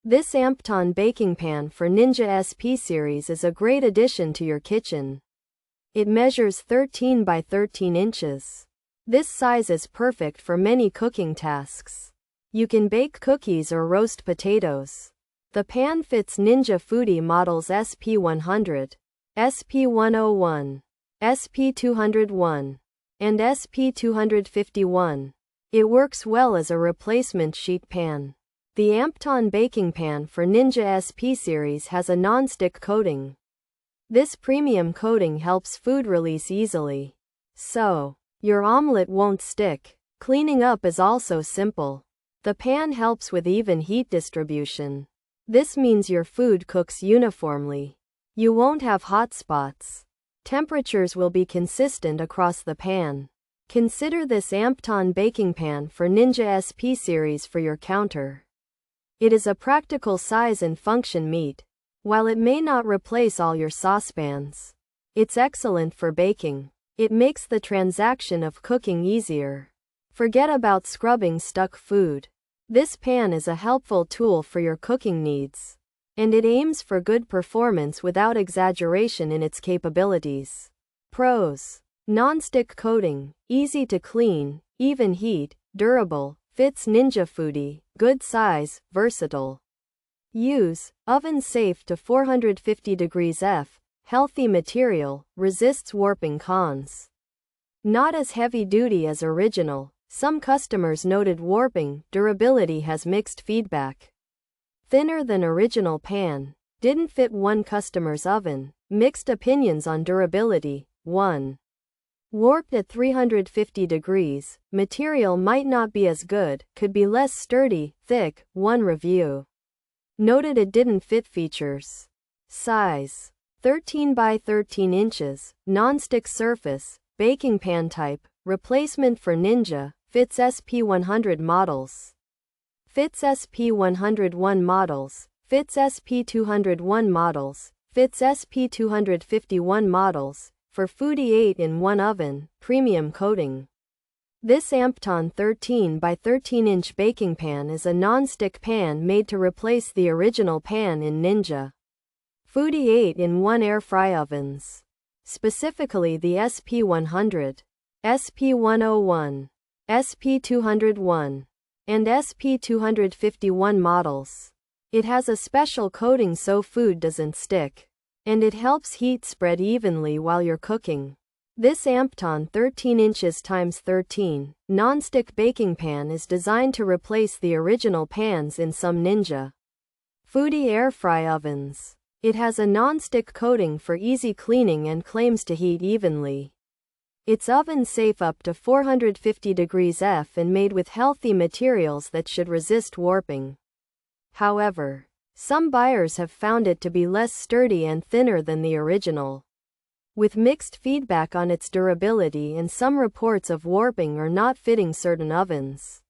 This AMPtaan Baking Pan for Ninja SP series is a great addition to your kitchen. It measures 13 by 13 inches. This size is perfect for many cooking tasks. You can bake cookies or roast potatoes. The pan fits Ninja Foodi models SP100, SP101, SP201, and SP251. It works well as a replacement sheet pan. The AMPtaan Baking Pan for Ninja SP series has a non-stick coating. This premium coating helps food release easily, so your omelet won't stick. Cleaning up is also simple. The pan helps with even heat distribution. This means your food cooks uniformly. You won't have hot spots. Temperatures will be consistent across the pan. Consider this AMPtaan Baking Pan for Ninja SP series for your counter. It is a practical size and function meet. While it may not replace all your saucepans, it's excellent for baking. It makes the transaction of cooking easier. Forget about scrubbing stuck food. This pan is a helpful tool for your cooking needs, and it aims for good performance without exaggeration in its capabilities. Pros: non-stick coating, easy to clean, even heat, durable, fits Ninja Foodi, good size, versatile. Use: oven safe to 450 degrees F, healthy material, resists warping. Cons: not as heavy duty as original. Some customers noted warping. Durability has mixed feedback. Thinner than original pan, didn't fit one customer's oven. Mixed opinions on durability. 1. Warped at 350 degrees, material might not be as good, could be less sturdy, thick. 1 review noted it didn't fit. Features: size 13 by 13 inches, non-stick surface, baking pan type, replacement for Ninja, fits SP100 models, fits SP101 models, fits SP201 models, fits SP251 models. For Foodi 8-in-1 oven, premium coating. This AMPtaan 13 by 13 inch baking pan is a non-stick pan made to replace the original pan in Ninja Foodi 8-in-1 air fry ovens. Specifically the SP100, SP101, SP201, and SP251 models. It has a special coating so food doesn't stick, and it helps heat spread evenly while you're cooking. This AMPtaan 13 inches x 13 non-stick baking pan is designed to replace the original pans in some Ninja Foodi air fry ovens. It has a non-stick coating for easy cleaning and claims to heat evenly. It's oven safe up to 450 degrees F and made with healthy materials that should resist warping. However, some buyers have found it to be less sturdy and thinner than the original, with mixed feedback on its durability and some reports of warping or not fitting certain ovens.